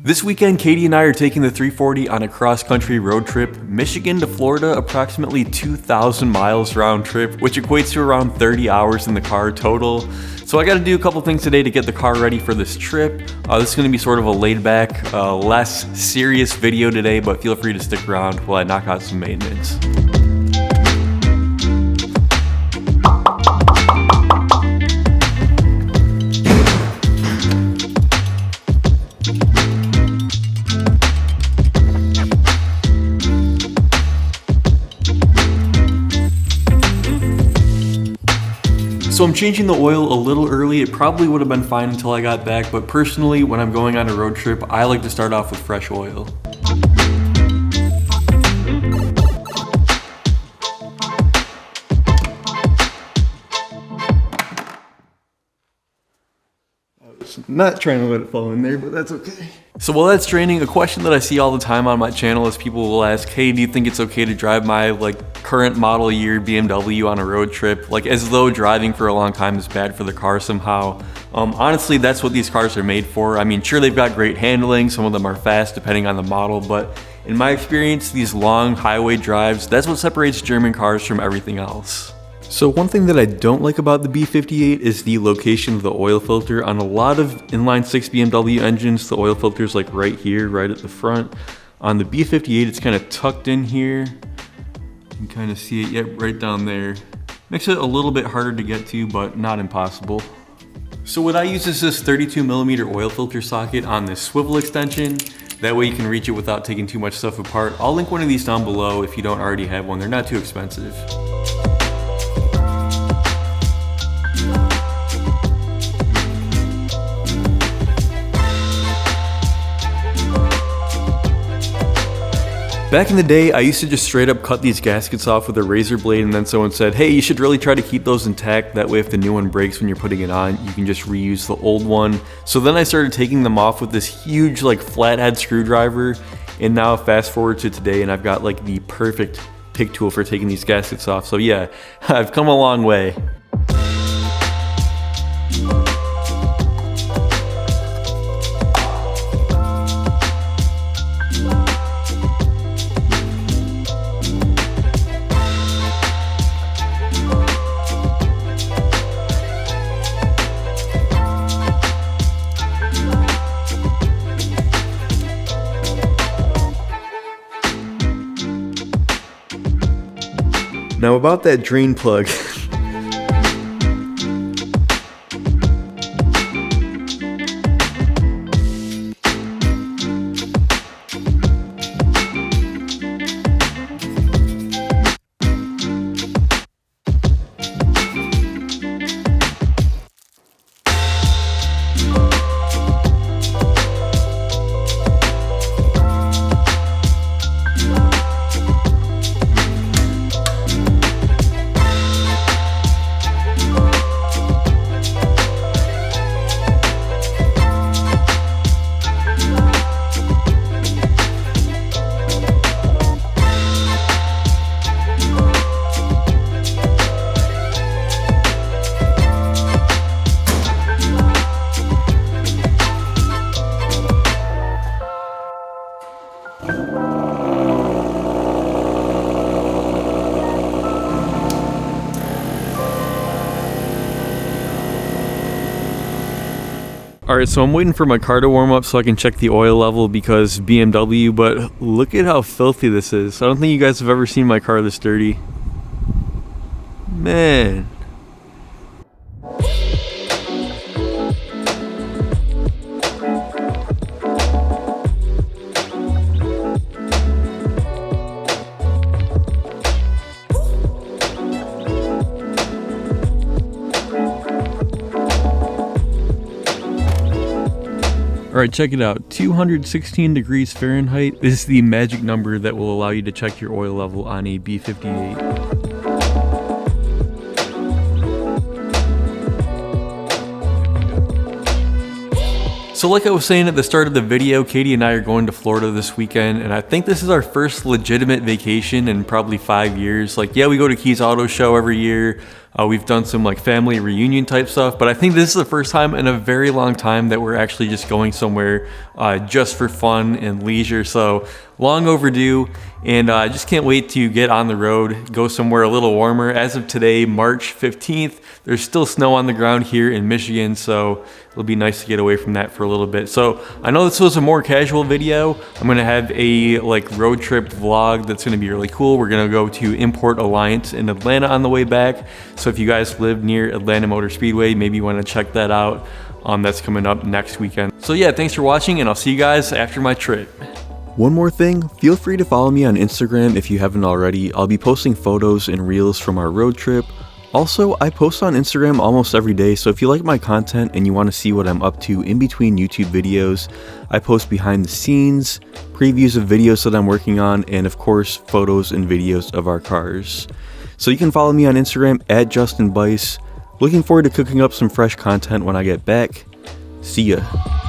This weekend, Katie and I are taking the 340 on a cross-country road trip, Michigan to Florida, approximately 2,000 miles round trip, which equates to around 30 hours in the car total. So I got to do a couple things today to get the car ready for this trip. This is going to be sort of a laid-back, less serious video today, but feel free to stick around while I knock out some maintenance. So I'm changing the oil a little early. It probably would have been fine until I got back, but personally, when I'm going on a road trip, I like to start off with fresh oil. Not trying to let it fall in there, but that's okay. So while that's draining, a question that I see all the time on my channel is people will ask, hey, do you think it's okay to drive my current model year BMW on a road trip? As though driving for a long time is bad for the car somehow. Honestly, that's what these cars are made for. I mean, sure, they've got great handling. Some of them are fast depending on the model, but in my experience, these long highway drives, that's what separates German cars from everything else. So one thing that I don't like about the B58 is the location of the oil filter. On a lot of inline-six BMW engines, the oil filter is right here, right at the front. On the B58, it's kind of tucked in here. You can kind of see it, yep, right down there. Makes it a little bit harder to get to, but not impossible. So what I use is this 32mm oil filter socket on this swivel extension. That way you can reach it without taking too much stuff apart. I'll link one of these down below if you don't already have one. They're not too expensive. Back in the day, I used to just straight up cut these gaskets off with a razor blade, and then someone said, hey, you should really try to keep those intact. That way if the new one breaks when you're putting it on, you can just reuse the old one. So then I started taking them off with this huge flathead screwdriver, and now fast forward to today and I've got the perfect pick tool for taking these gaskets off. So yeah, I've come a long way. Now about that drain plug. Alright, so I'm waiting for my car to warm up so I can check the oil level because BMW, but look at how filthy this is. I don't think you guys have ever seen my car this dirty. Man. Alright, check it out. 216 degrees Fahrenheit is the magic number that will allow you to check your oil level on a B58. So like I was saying at the start of the video, Katie and I are going to Florida this weekend, and I think this is our first legitimate vacation in probably 5 years. Yeah, we go to Keys Auto Show every year. We've done some like family reunion type stuff, but I think this is the first time in a very long time that we're actually just going somewhere just for fun and leisure. So long overdue, and I just can't wait to get on the road, go somewhere a little warmer. As of today, March 15th, there's still snow on the ground here in Michigan, so it'll be nice to get away from that for a little bit. So I know this was a more casual video. I'm gonna have a like road trip vlog that's gonna be really cool. We're gonna go to Import Alliance in Atlanta on the way back. So if you guys live near Atlanta Motor Speedway, maybe you wanna check that out. That's coming up next weekend. So yeah, thanks for watching, and I'll see you guys after my trip. One more thing, feel free to follow me on Instagram if you haven't already. I'll be posting photos and reels from our road trip. Also, I post on Instagram almost every day, so if you like my content and you want to see what I'm up to in between YouTube videos, I post behind the scenes, previews of videos that I'm working on, and of course, photos and videos of our cars. So you can follow me on Instagram at Buice. Looking forward to cooking up some fresh content when I get back. See ya.